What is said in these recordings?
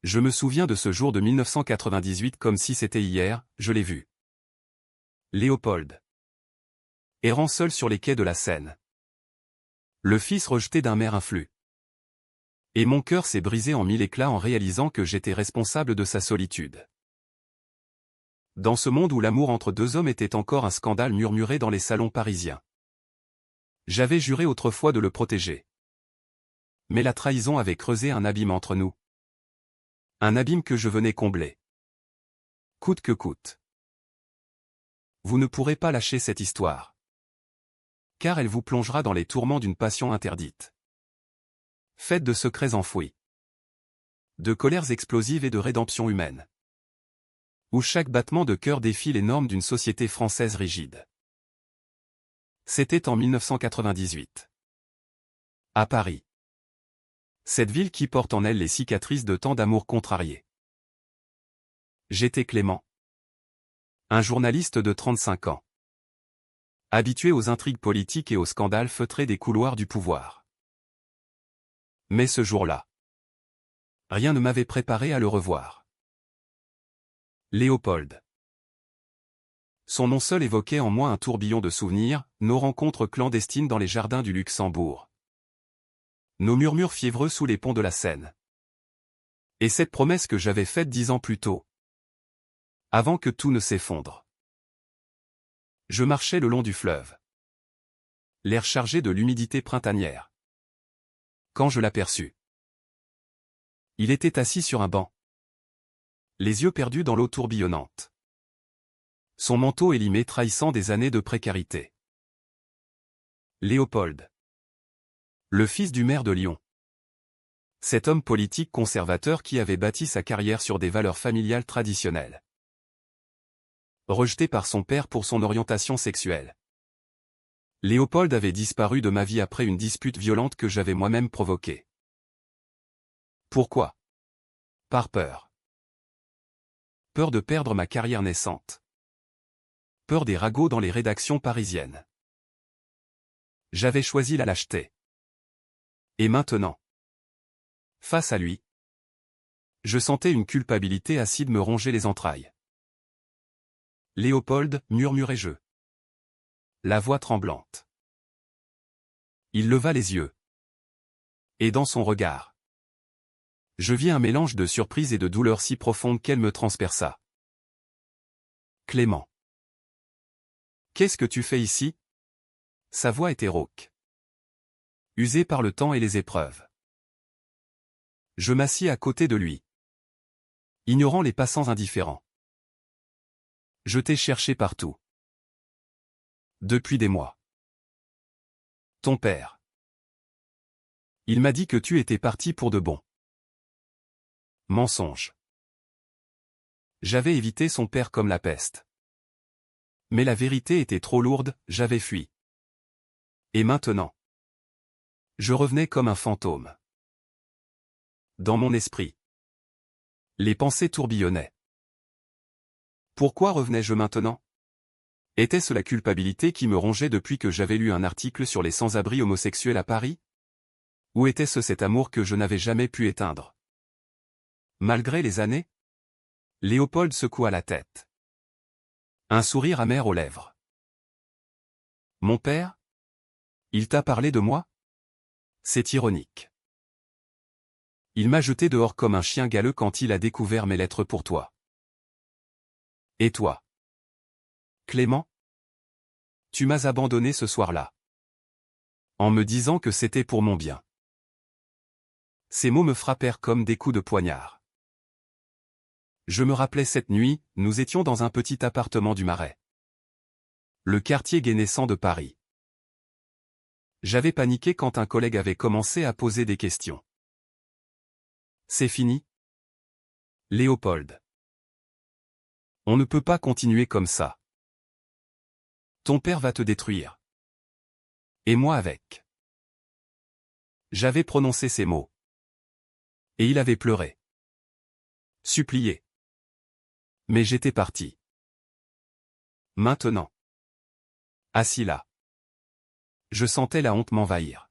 Je me souviens de ce jour de 1998 comme si c'était hier, je l'ai vu. Léopold. Errant seul sur les quais de la Seine. Le fils rejeté d'un mère influe. Et mon cœur s'est brisé en mille éclats en réalisant que j'étais responsable de sa solitude. Dans ce monde où l'amour entre deux hommes était encore un scandale murmuré dans les salons parisiens. J'avais juré autrefois de le protéger. Mais la trahison avait creusé un abîme entre nous. Un abîme que je venais combler. Coûte que coûte. Vous ne pourrez pas lâcher cette histoire. Car elle vous plongera dans les tourments d'une passion interdite. Faite de secrets enfouis. De colères explosives et de rédemption humaine. Où chaque battement de cœur défie les normes d'une société française rigide. C'était en 1998. À Paris. Cette ville qui porte en elle les cicatrices de tant d'amours contrariés. J'étais Clément. Un journaliste de 35 ans. Habitué aux intrigues politiques et aux scandales feutrés des couloirs du pouvoir. Mais ce jour-là, rien ne m'avait préparé à le revoir. Léopold. Son nom seul évoquait en moi un tourbillon de souvenirs, nos rencontres clandestines dans les jardins du Luxembourg. Nos murmures fiévreux sous les ponts de la Seine. Et cette promesse que j'avais faite 10 ans plus tôt. Avant que tout ne s'effondre. Je marchais le long du fleuve. L'air chargé de l'humidité printanière. Quand je l'aperçus. Il était assis sur un banc. Les yeux perdus dans l'eau tourbillonnante. Son manteau élimé trahissant des années de précarité. Léopold. Le fils du maire de Lyon. Cet homme politique conservateur qui avait bâti sa carrière sur des valeurs familiales traditionnelles. Rejeté par son père pour son orientation sexuelle. Léopold avait disparu de ma vie après une dispute violente que j'avais moi-même provoquée. Pourquoi? Par peur. Peur de perdre ma carrière naissante. Peur des ragots dans les rédactions parisiennes. J'avais choisi la lâcheté. Et maintenant, face à lui, je sentais une culpabilité acide me ronger les entrailles. Léopold, murmurai-je. La voix tremblante. Il leva les yeux. Et dans son regard, je vis un mélange de surprise et de douleur si profonde qu'elle me transperça. Clément. Qu'est-ce que tu fais ici? Sa voix était rauque. Usée par le temps et les épreuves. Je m'assis à côté de lui. Ignorant les passants indifférents. Je t'ai cherché partout. Depuis des mois. Ton père. Il m'a dit que tu étais parti pour de bon. Mensonge. J'avais évité son père comme la peste. Mais la vérité était trop lourde, j'avais fui. Et maintenant, je revenais comme un fantôme. Dans mon esprit, les pensées tourbillonnaient. Pourquoi revenais-je maintenant? Était-ce la culpabilité qui me rongeait depuis que j'avais lu un article sur les sans-abri homosexuels à Paris? Ou était-ce cet amour que je n'avais jamais pu éteindre? Malgré les années? Léopold secoua la tête. Un sourire amer aux lèvres. Mon père? Il t'a parlé de moi? C'est ironique. Il m'a jeté dehors comme un chien galeux quand il a découvert mes lettres pour toi. Et toi? Clément? Tu m'as abandonné ce soir-là. En me disant que c'était pour mon bien. Ces mots me frappèrent comme des coups de poignard. Je me rappelais cette nuit, nous étions dans un petit appartement du Marais. Le quartier gai naissant de Paris. J'avais paniqué quand un collègue avait commencé à poser des questions. C'est fini? Léopold. On ne peut pas continuer comme ça. Ton père va te détruire. Et moi avec. J'avais prononcé ces mots. Et il avait pleuré. Supplié. Mais j'étais parti. Maintenant. Assis là. Je sentais la honte m'envahir.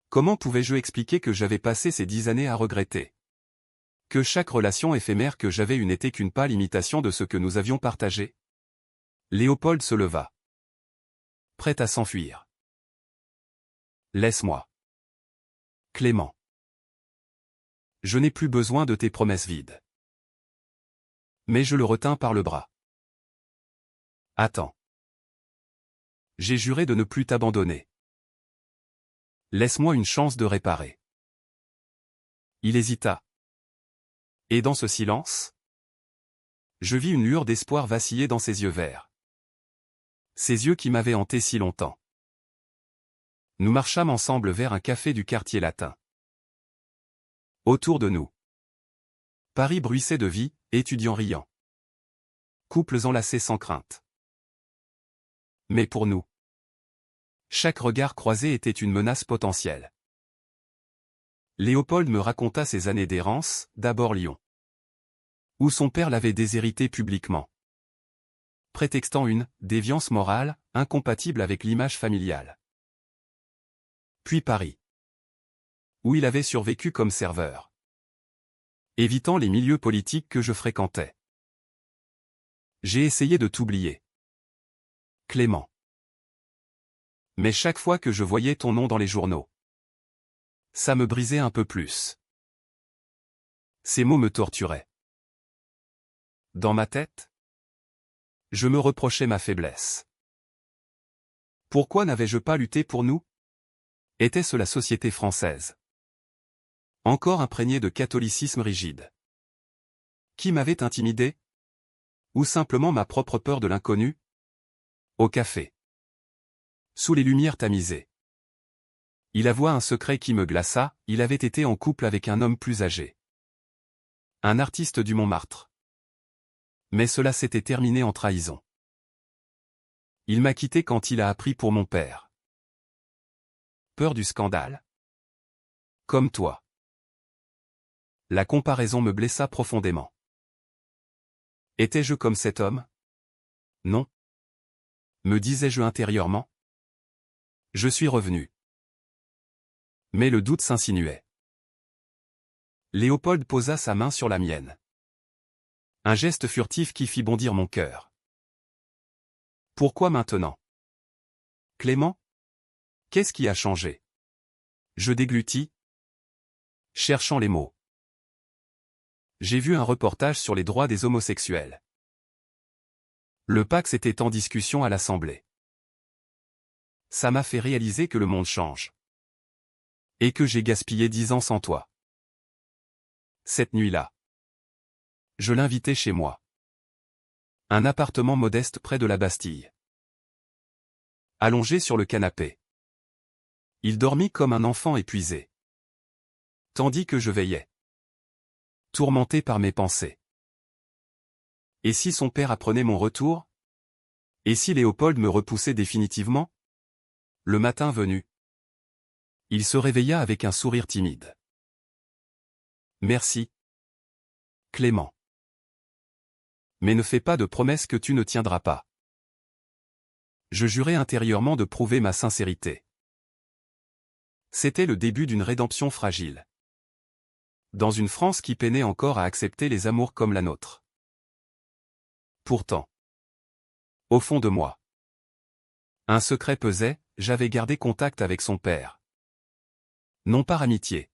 Comment pouvais-je expliquer que j'avais passé ces 10 années à regretter? Que chaque relation éphémère que j'avais eue n'était qu'une pâle imitation de ce que nous avions partagé. Léopold se leva. Prêt à s'enfuir. Laisse-moi. Clément. Je n'ai plus besoin de tes promesses vides. Mais je le retins par le bras. Attends. J'ai juré de ne plus t'abandonner. Laisse-moi une chance de réparer. Il hésita. Et dans ce silence, je vis une lueur d'espoir vaciller dans ses yeux verts. Ces yeux qui m'avaient hanté si longtemps. Nous marchâmes ensemble vers un café du quartier latin. Autour de nous, Paris bruissait de vie, étudiants riants. Couples enlacés sans crainte. Mais pour nous, chaque regard croisé était une menace potentielle. Léopold me raconta ses années d'errance, d'abord Lyon, où son père l'avait déshérité publiquement, prétextant une déviance morale, incompatible avec l'image familiale. Puis Paris, où il avait survécu comme serveur, évitant les milieux politiques que je fréquentais. J'ai essayé de t'oublier, Clément. Mais chaque fois que je voyais ton nom dans les journaux, ça me brisait un peu plus. Ces mots me torturaient. Dans ma tête, je me reprochais ma faiblesse. Pourquoi n'avais-je pas lutté pour nous? Était-ce la société française, encore imprégnée de catholicisme rigide, qui m'avait intimidé? Ou simplement ma propre peur de l'inconnu? Au café, sous les lumières tamisées, il avoua un secret qui me glaça. Il avait été en couple avec un homme plus âgé, un artiste du Montmartre. Mais cela s'était terminé en trahison. Il m'a quitté quand il a appris pour mon père. Peur du scandale? Comme toi. La comparaison me blessa profondément. Étais-je comme cet homme? Non. Me disais-je intérieurement. Je suis revenu. Mais le doute s'insinuait. Léopold posa sa main sur la mienne. Un geste furtif qui fit bondir mon cœur. Pourquoi maintenant? Clément? Qu'est-ce qui a changé? Je déglutis, cherchant les mots. J'ai vu un reportage sur les droits des homosexuels. Le Pax était en discussion à l'Assemblée. Ça m'a fait réaliser que le monde change. Et que j'ai gaspillé 10 ans sans toi. Cette nuit-là, je l'invitai chez moi. Un appartement modeste près de la Bastille. Allongé sur le canapé, il dormit comme un enfant épuisé. Tandis que je veillais, tourmenté par mes pensées. Et si son père apprenait mon retour? Et si Léopold me repoussait définitivement? Le matin venu, il se réveilla avec un sourire timide. Merci, Clément. Mais ne fais pas de promesses que tu ne tiendras pas. Je jurai intérieurement de prouver ma sincérité. C'était le début d'une rédemption fragile. Dans une France qui peinait encore à accepter les amours comme la nôtre. Pourtant, au fond de moi, un secret pesait. J'avais gardé contact avec son père. Non par amitié,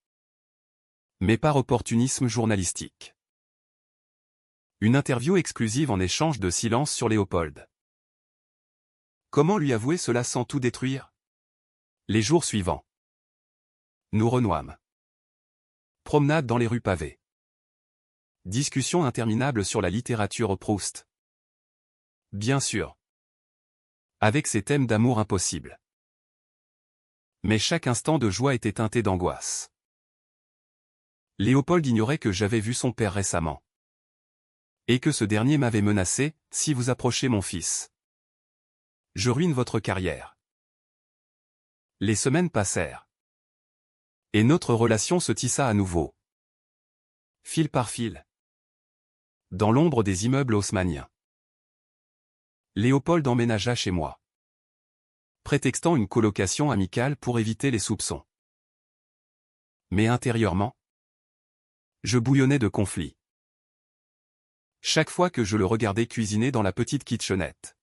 mais par opportunisme journalistique. Une interview exclusive en échange de silence sur Léopold. Comment lui avouer cela sans tout détruire? Les jours suivants, nous renouâmes. Promenade dans les rues pavées. Discussion interminable sur la littérature Proust. Bien sûr. Avec ses thèmes d'amour impossible. Mais chaque instant de joie était teinté d'angoisse. Léopold ignorait que j'avais vu son père récemment. Et que ce dernier m'avait menacé, si vous approchez mon fils, je ruine votre carrière. Les semaines passèrent. Et notre relation se tissa à nouveau. Fil par fil. Dans l'ombre des immeubles haussmanniens. Léopold emménagea chez moi, prétextant une colocation amicale pour éviter les soupçons. Mais intérieurement, Je bouillonnais de conflits. Chaque fois que je le regardais cuisiner dans la petite kitchenette.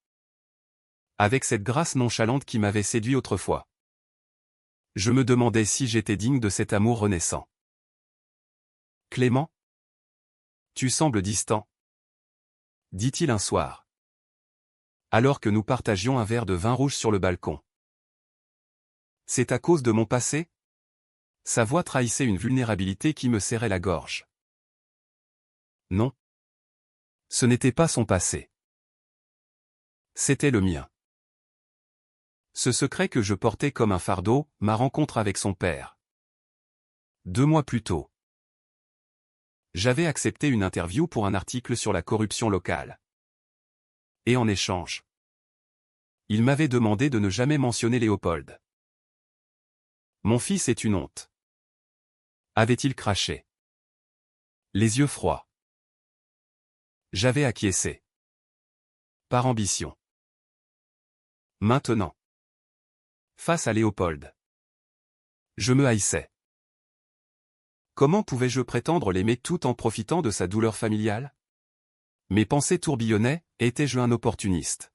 Avec cette grâce nonchalante qui m'avait séduit autrefois. Je me demandais si j'étais digne de cet amour renaissant. Clément? Tu sembles distant, dit-il un soir. Alors que nous partagions un verre de vin rouge sur le balcon. C'est à cause de mon passé? Sa voix trahissait une vulnérabilité qui me serrait la gorge. Non. Ce n'était pas son passé. C'était le mien. Ce secret que je portais comme un fardeau, ma rencontre avec son père. 2 mois plus tôt. J'avais accepté une interview pour un article sur la corruption locale. Et en échange, il m'avait demandé de ne jamais mentionner Léopold. Mon fils est une honte. Avait-il craché? Les yeux froids. J'avais acquiescé. Par ambition. Maintenant. Face à Léopold. Je me haïssais. Comment pouvais-je prétendre l'aimer tout en profitant de sa douleur familiale? Mes pensées tourbillonnaient, étais-je un opportuniste?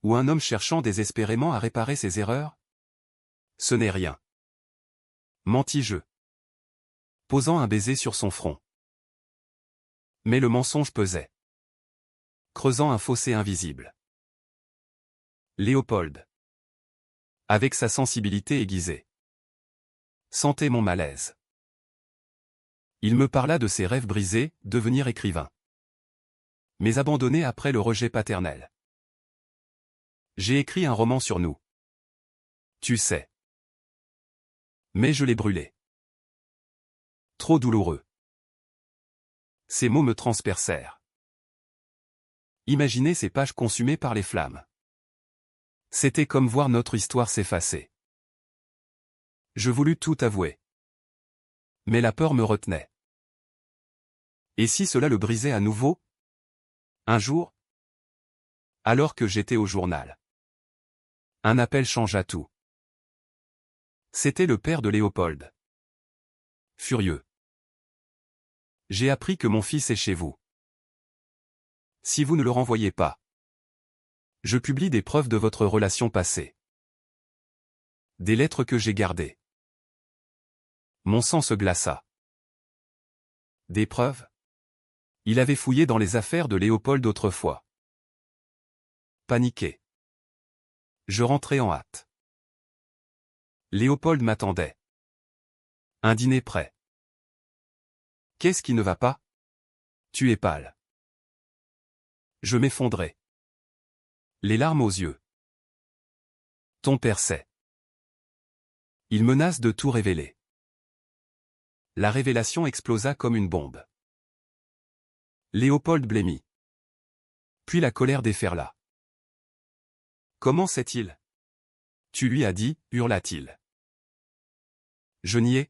Ou un homme cherchant désespérément à réparer ses erreurs? Ce n'est rien. Mentis-je, posant un baiser sur son front. Mais le mensonge pesait, creusant un fossé invisible. Léopold, avec sa sensibilité aiguisée, sentait mon malaise. Il me parla de ses rêves brisés, devenir écrivain. Mais abandonné après le rejet paternel. J'ai écrit un roman sur nous. Tu sais. Mais je l'ai brûlé. Trop douloureux. Ces mots me transpercèrent. Imaginez ces pages consumées par les flammes. C'était comme voir notre histoire s'effacer. Je voulus tout avouer. Mais la peur me retenait. Et si cela le brisait à nouveau? Un jour? Alors que j'étais au journal. Un appel changea tout. C'était le père de Léopold. Furieux. J'ai appris que mon fils est chez vous. Si vous ne le renvoyez pas, je publie des preuves de votre relation passée. Des lettres que j'ai gardées. Mon sang se glaça. Des preuves? Il avait fouillé dans les affaires de Léopold autrefois. Paniqué. Je rentrai en hâte. Léopold m'attendait. Un dîner prêt. Qu'est-ce qui ne va pas? Tu es pâle. Je m'effondrai. Les larmes aux yeux. Ton père sait. Il menace de tout révéler. La révélation explosa comme une bombe. Léopold blêmit. Puis la colère déferla. Comment sait-il? Tu lui as dit, hurla-t-il. Je niai.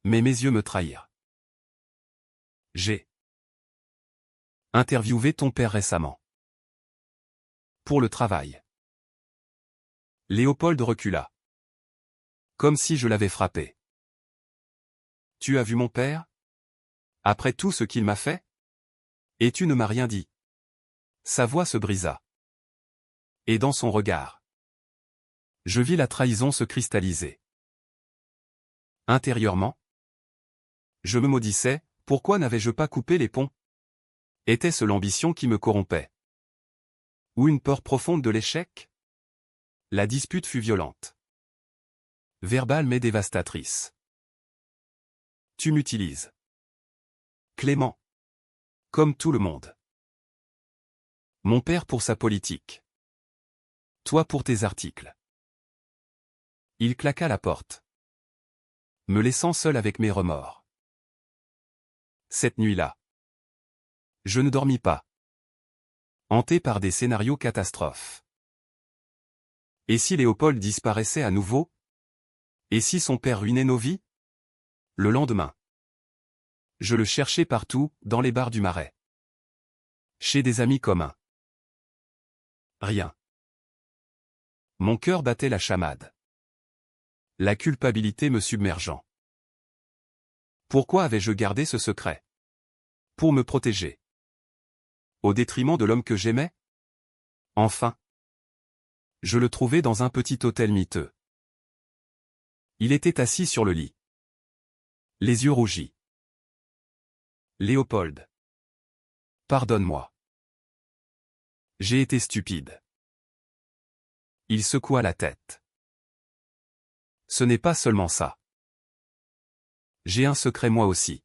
Mais mes yeux me trahirent. J'ai interviewé ton père récemment. Pour le travail. Léopold recula. Comme si je l'avais frappé. Tu as vu mon père? Après tout ce qu'il m'a fait? Et tu ne m'as rien dit. Sa voix se brisa. Et dans son regard, je vis la trahison se cristalliser. Intérieurement, je me maudissais, pourquoi n'avais-je pas coupé les ponts? Était-ce l'ambition qui me corrompait? Ou une peur profonde de l'échec? La dispute fut violente. Verbale mais dévastatrice. Tu m'utilises. Clément. Comme tout le monde. Mon père pour sa politique. Toi pour tes articles. Il claqua la porte, me laissant seul avec mes remords. Cette nuit-là, je ne dormis pas. Hanté par des scénarios catastrophes. Et si Léopold disparaissait à nouveau? Et si son père ruinait nos vies? Le lendemain, je le cherchais partout, dans les bars du Marais. Chez des amis communs. Rien. Mon cœur battait la chamade. La culpabilité me submergeant. Pourquoi avais-je gardé ce secret? Pour me protéger. Au détriment de l'homme que j'aimais? Enfin. Je le trouvais dans un petit hôtel miteux. Il était assis sur le lit. Les yeux rougis. Léopold. Pardonne-moi. J'ai été stupide. Il secoua la tête. Ce n'est pas seulement ça. J'ai un secret moi aussi.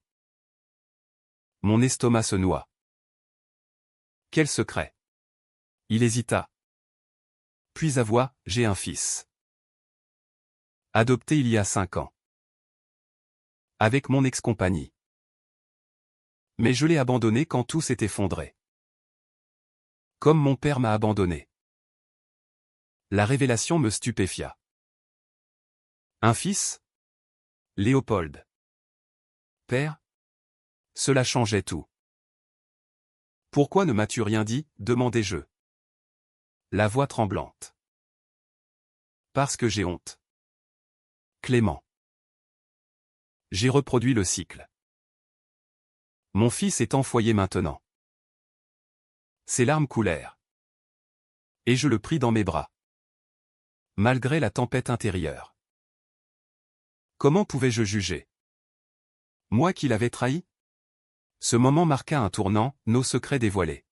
Mon estomac se noie. Quel secret? Il hésita. Puis avoua, j'ai un fils. Adopté il y a 5 ans. Avec mon ex-compagnie. Mais je l'ai abandonné quand tout s'est effondré. Comme mon père m'a abandonné. La révélation me stupéfia. Un fils? Léopold. Père? Cela changeait tout. Pourquoi ne m'as-tu rien dit? Demandai-je. La voix tremblante. Parce que j'ai honte. Clément. J'ai reproduit le cycle. Mon fils est enfoyé maintenant. Ses larmes coulèrent. Et je le pris dans mes bras. Malgré la tempête intérieure. Comment pouvais-je juger? Moi qui l'avais trahi? Ce moment marqua un tournant, nos secrets dévoilés.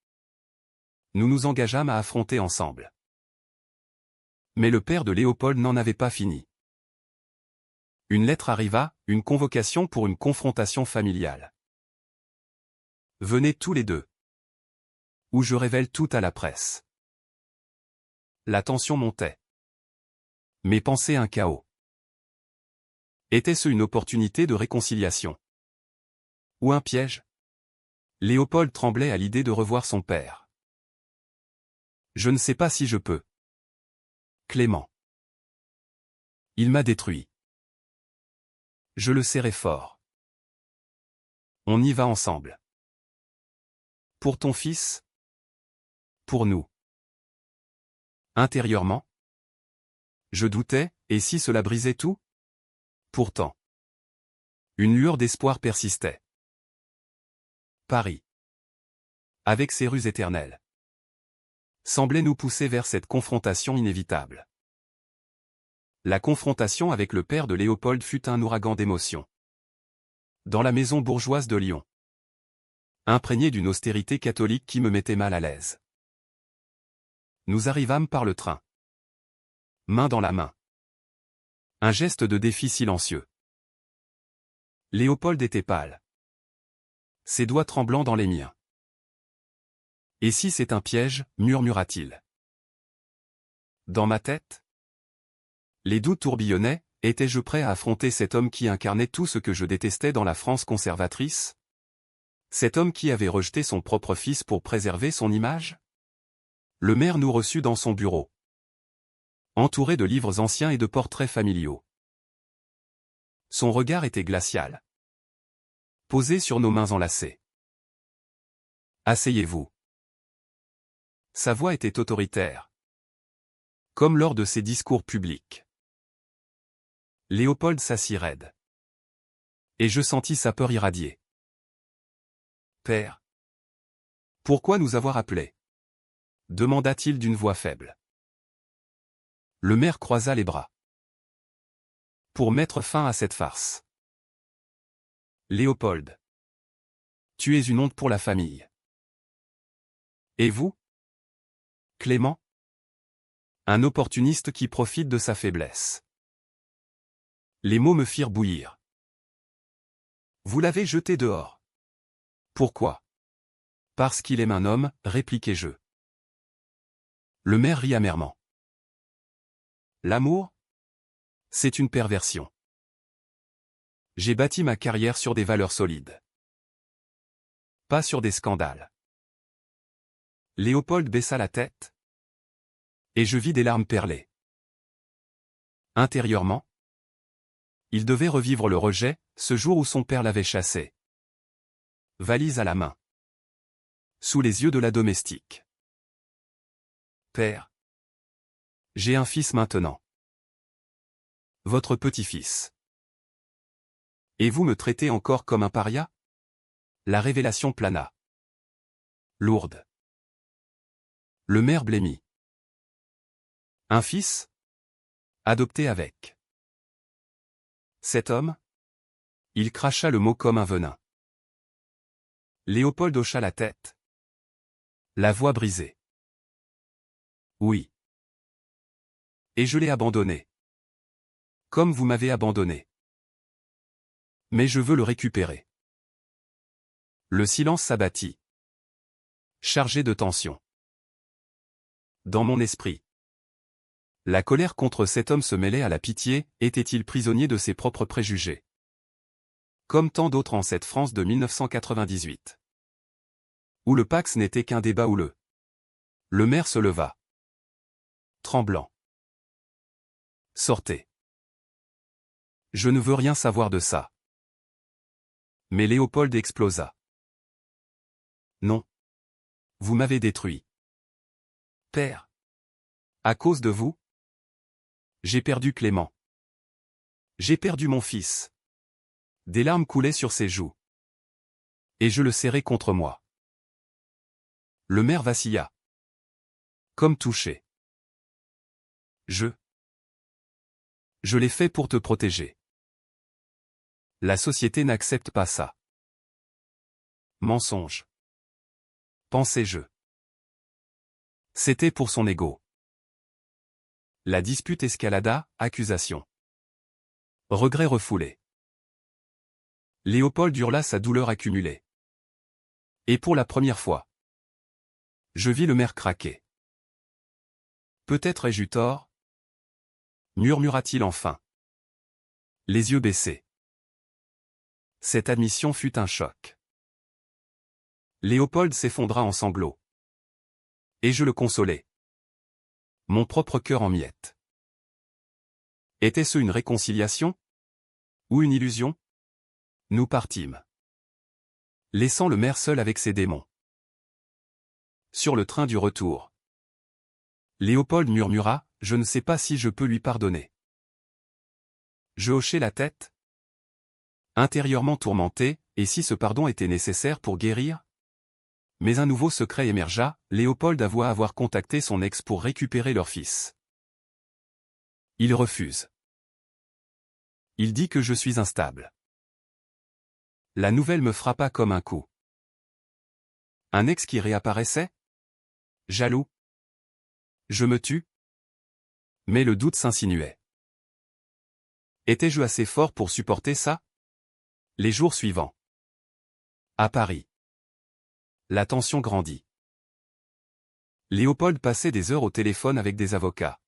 Nous nous engageâmes à affronter ensemble. Mais le père de Léopold n'en avait pas fini. Une lettre arriva, une convocation pour une confrontation familiale. Venez tous les deux. Où je révèle tout à la presse. La tension montait. Mes pensées un chaos. Était-ce une opportunité de réconciliation? Ou un piège? Léopold tremblait à l'idée de revoir son père. Je ne sais pas si je peux. Clément. Il m'a détruit. Je le serrai fort. On y va ensemble. Pour ton fils? Pour nous. Intérieurement? Je doutais, et si cela brisait tout? Pourtant. Une lueur d'espoir persistait. Paris. Avec ses rues éternelles. Semblait nous pousser vers cette confrontation inévitable. La confrontation avec le père de Léopold fut un ouragan d'émotions. Dans la maison bourgeoise de Lyon. Imprégné d'une austérité catholique qui me mettait mal à l'aise. Nous arrivâmes par le train. Main dans la main. Un geste de défi silencieux. Léopold était pâle. Ses doigts tremblants dans les miens. Et si c'est un piège, murmura-t-il. Dans ma tête? Les doutes tourbillonnaient, étais-je prêt à affronter cet homme qui incarnait tout ce que je détestais dans la France conservatrice? Cet homme qui avait rejeté son propre fils pour préserver son image? Le maire nous reçut dans son bureau. Entouré de livres anciens et de portraits familiaux. Son regard était glacial. Posé sur nos mains enlacées. Asseyez-vous. Sa voix était autoritaire. Comme lors de ses discours publics. Léopold s'assit raide. Et je sentis sa peur irradier. Père. Pourquoi nous avoir appelés? Demanda-t-il d'une voix faible. Le maire croisa les bras. Pour mettre fin à cette farce. Léopold. Tu es une honte pour la famille. Et vous? Clément? Un opportuniste qui profite de sa faiblesse. Les mots me firent bouillir. Vous l'avez jeté dehors. Pourquoi? Parce qu'il aime un homme, répliquai-je. Le maire rit amèrement. L'amour? C'est une perversion. J'ai bâti ma carrière sur des valeurs solides. Pas sur des scandales. Léopold baissa la tête. Et je vis des larmes perler. Intérieurement, il devait revivre le rejet, ce jour où son père l'avait chassé. Valise à la main. Sous les yeux de la domestique. Père. J'ai un fils maintenant. Votre petit-fils. Et vous me traitez encore comme un paria? La révélation plana. Lourde. Le maire blêmit. Un fils? Adopté avec. Cet homme? Il cracha le mot comme un venin. Léopold hocha la tête. La voix brisée. Oui. Et je l'ai abandonné. Comme vous m'avez abandonné. Mais je veux le récupérer. Le silence s'abattit. Chargé de tension. Dans mon esprit. La colère contre cet homme se mêlait à la pitié, était-il prisonnier de ses propres préjugés? Comme tant d'autres en cette France de 1998. Où le Pax n'était qu'un débat houleux. Le maire se leva. Tremblant. Sortez. Je ne veux rien savoir de ça. Mais Léopold explosa. Non. Vous m'avez détruit. Père. À cause de vous? J'ai perdu Clément. J'ai perdu mon fils. Des larmes coulaient sur ses joues. Et je le serrais contre moi. Le maire vacilla. Comme touché. Je l'ai fait pour te protéger. La société n'accepte pas ça. Mensonge. Pensais-je. C'était pour son ego. La dispute escalada, accusation. Regret refoulé. Léopold hurla sa douleur accumulée. Et pour la première fois, je vis le maire craquer. Peut-être ai-je eu tort? Murmura-t-il enfin. Les yeux baissés. Cette admission fut un choc. Léopold s'effondra en sanglots. Et je le consolai. Mon propre cœur en miettes. Était-ce une réconciliation? Ou une illusion? Nous partîmes. Laissant le maire seul avec ses démons. Sur le train du retour. Léopold murmura, je ne sais pas si je peux lui pardonner. Je hochai la tête. Intérieurement tourmenté, et si ce pardon était nécessaire pour guérir? Mais un nouveau secret émergea, Léopold avoua avoir contacté son ex pour récupérer leur fils. Il refuse. Il dit que je suis instable. La nouvelle me frappa comme un coup. Un ex qui réapparaissait? Jaloux? Je me tue? Mais le doute s'insinuait. Étais-je assez fort pour supporter ça? Les jours suivants. À Paris. La tension grandit. Léopold passait des heures au téléphone avec des avocats.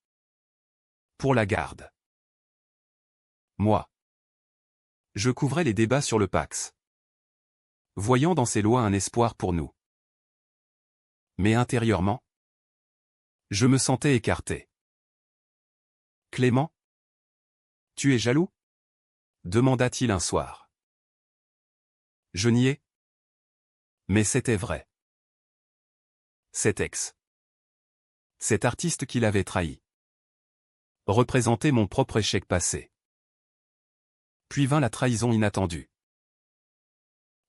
Pour la garde. Moi. Je couvrais les débats sur le Pax. Voyant dans ces lois un espoir pour nous. Mais intérieurement, je me sentais écarté. Clément? Tu es jaloux? Demanda-t-il un soir. Je niais. Mais c'était vrai. Cet ex. Cet artiste qui l'avait trahi. Représentait mon propre échec passé. Puis vint la trahison inattendue.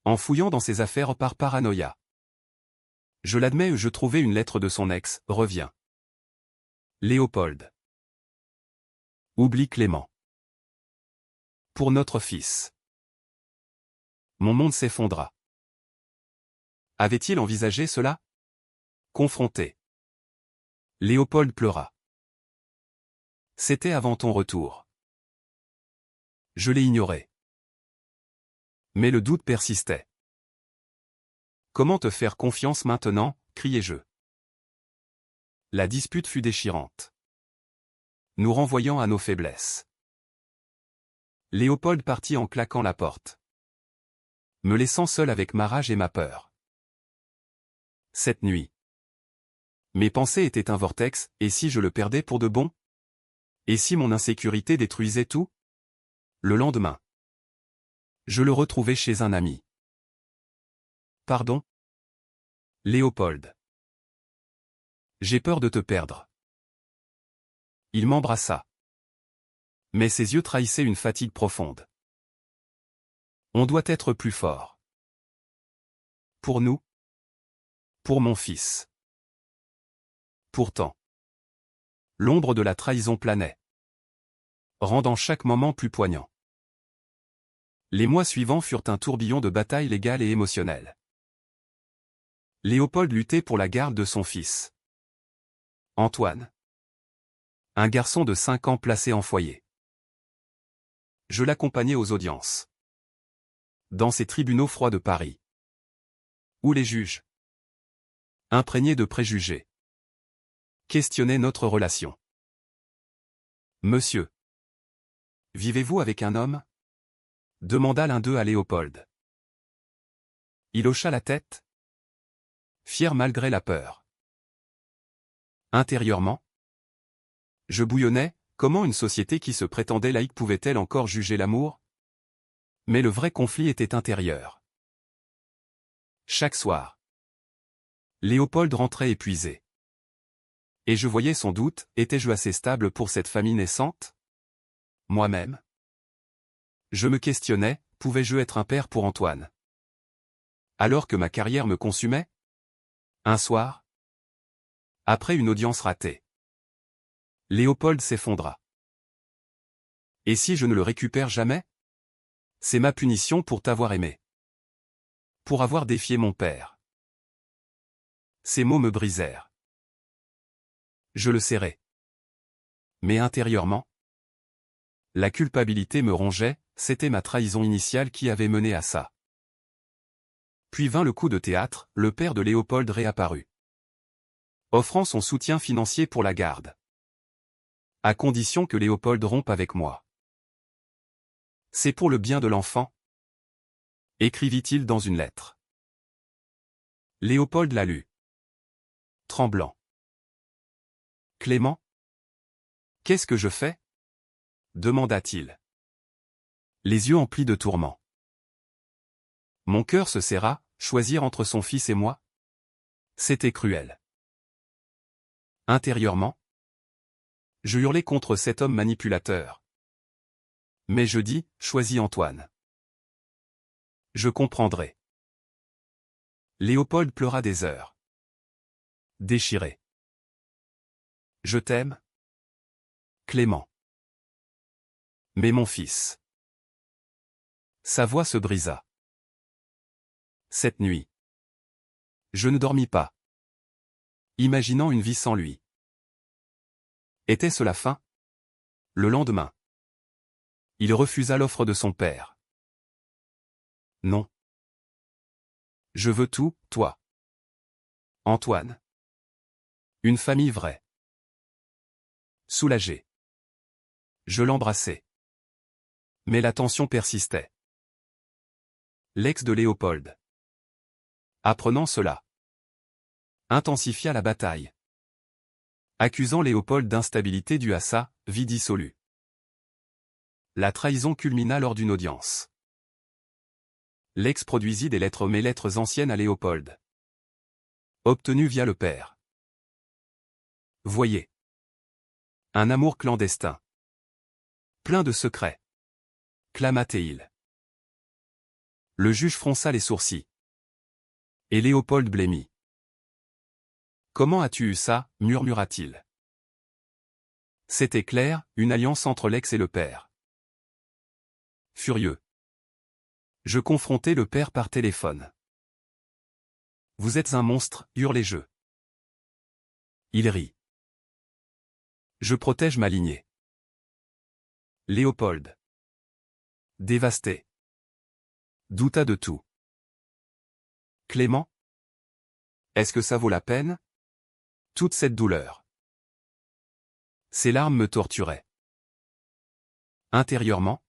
En fouillant dans ses affaires par paranoïa. Je l'admets, je trouvais une lettre de son ex, revient. Léopold. Oublie Clément. Pour notre fils. Mon monde s'effondra. Avait-il envisagé cela? Confronté. Léopold pleura. C'était avant ton retour. Je l'ai ignoré. Mais le doute persistait. Comment te faire confiance maintenant? Criai-je. La dispute fut déchirante. Nous renvoyant à nos faiblesses. Léopold partit en claquant la porte. Me laissant seul avec ma rage et ma peur. Cette nuit. Mes pensées étaient un vortex, et si je le perdais pour de bon? Et si mon insécurité détruisait tout? Le lendemain. Je le retrouvai chez un ami. Pardon? Léopold. J'ai peur de te perdre. Il m'embrassa. Mais ses yeux trahissaient une fatigue profonde. On doit être plus fort. Pour nous. Pour mon fils. Pourtant. L'ombre de la trahison planait, rendant chaque moment plus poignant. Les mois suivants furent un tourbillon de batailles légales et émotionnelles. Léopold luttait pour la garde de son fils. Antoine. Un garçon de 5 ans placé en foyer. Je l'accompagnais aux audiences. Dans ces tribunaux froids de Paris. Où les juges, imprégnés de préjugés, questionnaient notre relation. Monsieur. Vivez-vous avec un homme? Demanda l'un d'eux à Léopold. Il hocha la tête, fier malgré la peur. Intérieurement, je bouillonnais, comment une société qui se prétendait laïque pouvait-elle encore juger l'amour? Mais le vrai conflit était intérieur. Chaque soir, Léopold rentrait épuisé. Et je voyais son doute, étais-je assez stable pour cette famille naissante? Moi-même. Je me questionnais, pouvais-je être un père pour Antoine? Alors que ma carrière me consumait? Un soir, après une audience ratée, Léopold s'effondra. Et si je ne le récupère jamais? C'est ma punition pour t'avoir aimé. Pour avoir défié mon père. Ces mots me brisèrent. Je le serrai. Mais intérieurement, la culpabilité me rongeait, c'était ma trahison initiale qui avait mené à ça. Puis vint le coup de théâtre, le père de Léopold réapparut, offrant son soutien financier pour la garde. À condition que Léopold rompe avec moi. C'est pour le bien de l'enfant, écrivit-il dans une lettre. Léopold la lut. Tremblant. Clément? Qu'est-ce que je fais? Demanda-t-il. Les yeux emplis de tourments. Mon cœur se serra, choisir entre son fils et moi? C'était cruel. Intérieurement, je hurlais contre cet homme manipulateur. Mais je dis, choisis Antoine. Je comprendrai. Léopold pleura des heures. Déchiré. Je t'aime, Clément. Mais mon fils. Sa voix se brisa. Cette nuit, je ne dormis pas, imaginant une vie sans lui. Était-ce la fin? Le lendemain, il refusa l'offre de son père. Non. Je veux tout, toi. Antoine. Une famille vraie. Soulagé. Je l'embrassai. Mais la tension persistait. L'ex de Léopold, apprenant cela, intensifia la bataille, accusant Léopold d'instabilité due à sa vie dissolue. La trahison culmina lors d'une audience. L'ex produisit des lettres mes lettres anciennes à Léopold, obtenues via le père. Voyez. Un amour clandestin. Plein de secrets. Clama-t-il. Le juge fronça les sourcils. Et Léopold blêmit. Comment as-tu eu ça? Murmura-t-il. C'était clair, une alliance entre l'ex et le père. Furieux, je confrontai le père par téléphone. Vous êtes un monstre, hurlai-je. Il rit. Je protège ma lignée. Léopold, dévasté, douta de tout. Clément? Est-ce que ça vaut la peine? Toute cette douleur. Ces larmes me torturaient. Intérieurement,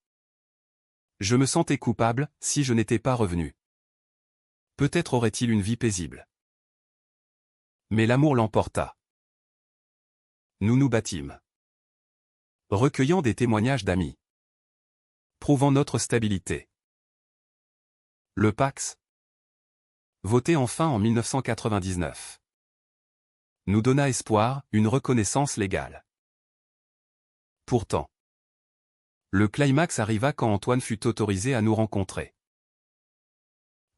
je me sentais coupable, si je n'étais pas revenu. Peut-être aurait-il une vie paisible. Mais l'amour l'emporta. Nous nous battîmes. Recueillant des témoignages d'amis. Prouvant notre stabilité. Le Pax, voté enfin en 1999, nous donna espoir, une reconnaissance légale. Pourtant, le climax arriva quand Antoine fut autorisé à nous rencontrer.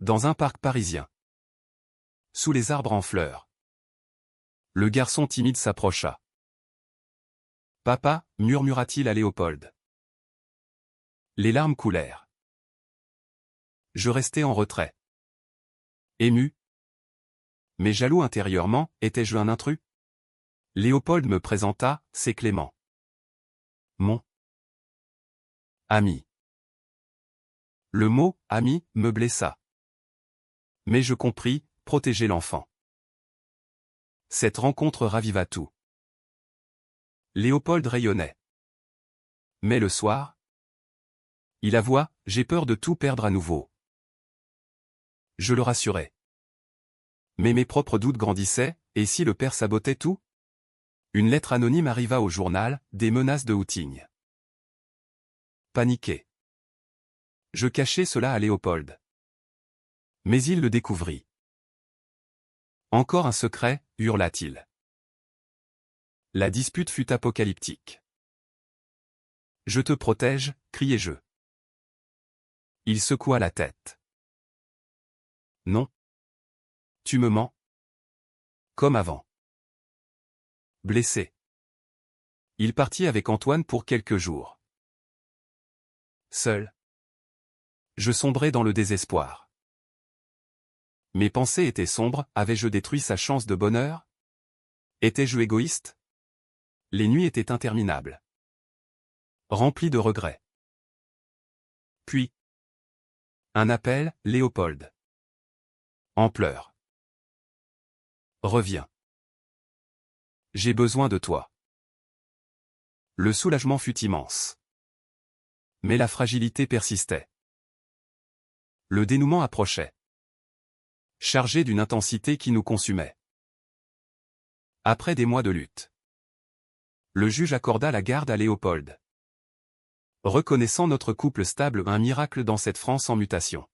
Dans un parc parisien. Sous les arbres en fleurs. Le garçon timide s'approcha. « Papa » murmura-t-il à Léopold. Les larmes coulèrent. Je restai en retrait. Ému. Mais jaloux intérieurement, étais-je un intrus? Léopold me présenta, c'est Clément. Mon ami. Le mot « ami » me blessa. Mais je compris, protéger l'enfant. Cette rencontre raviva tout. Léopold rayonnait. Mais le soir, il avoua, j'ai peur de tout perdre à nouveau. Je le rassurai. Mais mes propres doutes grandissaient, et si le père sabotait tout? Une lettre anonyme arriva au journal, des menaces de outing. Paniqué. Je cachai cela à Léopold. Mais il le découvrit. Encore un secret, hurla-t-il. La dispute fut apocalyptique. Je te protège, criai-je. Il secoua la tête. Non. Tu me mens. Comme avant. Blessé. Il partit avec Antoine pour quelques jours. Seul. Je sombrai dans le désespoir. Mes pensées étaient sombres, avais-je détruit sa chance de bonheur? Étais-je égoïste? Les nuits étaient interminables. Rempli de regrets. Puis. Un appel, Léopold. En pleurs. Reviens. J'ai besoin de toi. Le soulagement fut immense. Mais la fragilité persistait. Le dénouement approchait. Chargé d'une intensité qui nous consumait. Après des mois de lutte. Le juge accorda la garde à Léopold. Reconnaissant notre couple stable un miracle dans cette France en mutation.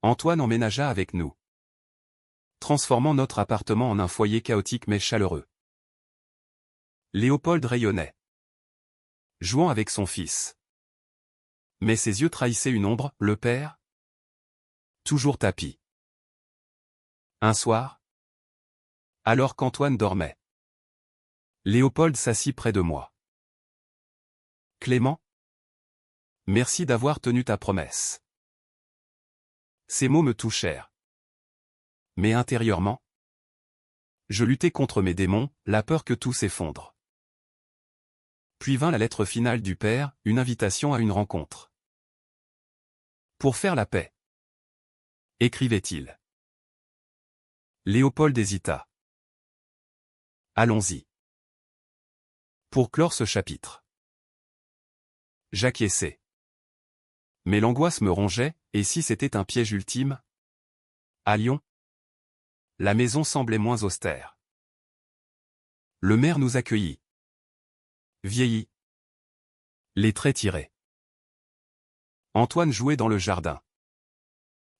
Antoine emménagea avec nous. Transformant notre appartement en un foyer chaotique mais chaleureux. Léopold rayonnait. Jouant avec son fils. Mais ses yeux trahissaient une ombre, le père. Toujours tapi. Un soir. Alors qu'Antoine dormait. Léopold s'assit près de moi. Clément. Merci d'avoir tenu ta promesse. Ces mots me touchèrent. Mais intérieurement, je luttais contre mes démons, la peur que tout s'effondre. Puis vint la lettre finale du père, une invitation à une rencontre. Pour faire la paix. Écrivait-il. Léopold hésita. Allons-y. Pour clore ce chapitre. J'acquiesçai. Mais l'angoisse me rongeait, et si c'était un piège ultime? À Lyon, la maison semblait moins austère. Le maire nous accueillit. Vieilli. Les traits tirés. Antoine jouait dans le jardin.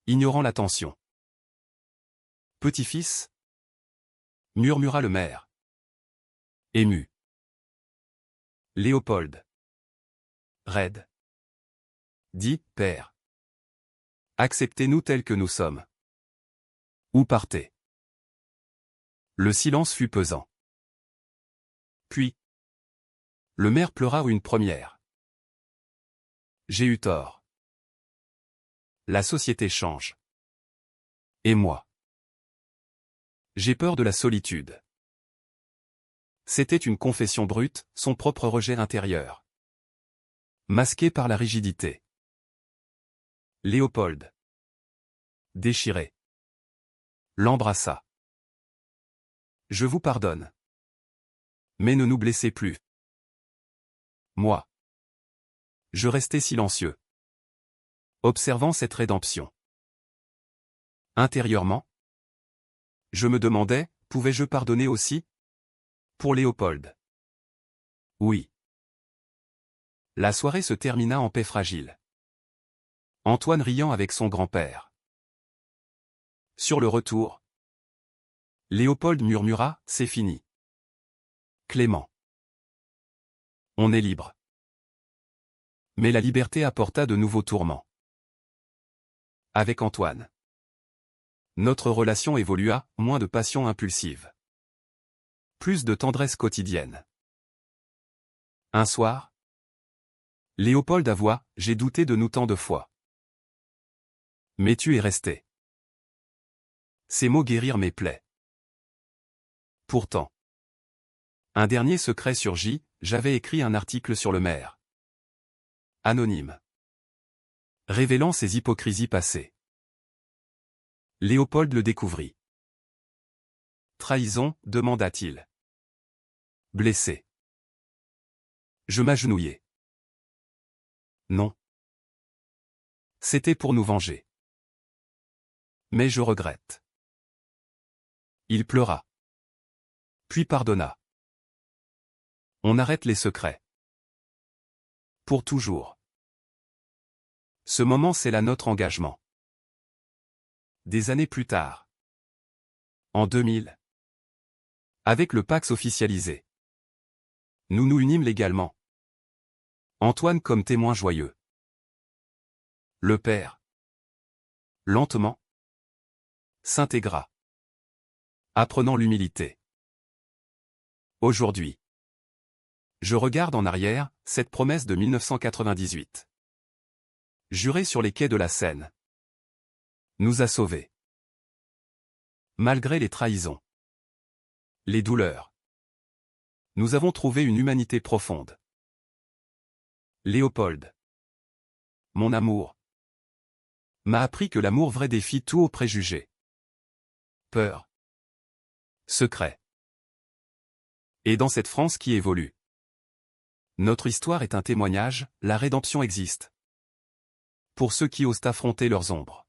Ignorant l'attention. Petit-fils? Murmura le maire. Ému. Léopold. Raide. Dit, père. Acceptez-nous tels que nous sommes. Ou partez. Le silence fut pesant. Puis. Le maire pleura une première. J'ai eu tort. La société change. Et moi? J'ai peur de la solitude. C'était une confession brute, son propre rejet intérieur. Masqué par la rigidité. Léopold. Déchiré. L'embrassa. Je vous pardonne. Mais ne nous blessez plus. Moi. Je restais silencieux. Observant cette rédemption. Intérieurement. Je me demandais, pouvais-je pardonner aussi? Pour Léopold. Oui. La soirée se termina en paix fragile. Antoine riant avec son grand-père. Sur le retour. Léopold murmura, c'est fini. Clément. On est libre. Mais la liberté apporta de nouveaux tourments. Avec Antoine. Notre relation évolua, moins de passion impulsive. Plus de tendresse quotidienne. Un soir, Léopold avoua, j'ai douté de nous tant de fois. Mais tu es resté. Ces mots guérirent mes plaies. Pourtant, un dernier secret surgit, j'avais écrit un article sur le maire. Anonyme. Révélant ses hypocrisies passées. Léopold le découvrit. Trahison, demanda-t-il. Blessé. Je m'agenouillai. Non. C'était pour nous venger. Mais je regrette. Il pleura. Puis pardonna. On arrête les secrets. Pour toujours. Ce moment scella notre engagement. Des années plus tard. En 2000. Avec le Pacs officialisé. Nous nous unîmes légalement. Antoine comme témoin joyeux. Le père. Lentement. S'intégra. Apprenant l'humilité. Aujourd'hui. Je regarde en arrière, cette promesse de 1998. Jurée sur les quais de la Seine. Nous a sauvés. Malgré les trahisons. Les douleurs. Nous avons trouvé une humanité profonde. Léopold. Mon amour. M'a appris que l'amour vrai défie tout aux préjugés. Peur. Secret. Et dans cette France qui évolue. Notre histoire est un témoignage, la rédemption existe. Pour ceux qui osent affronter leurs ombres.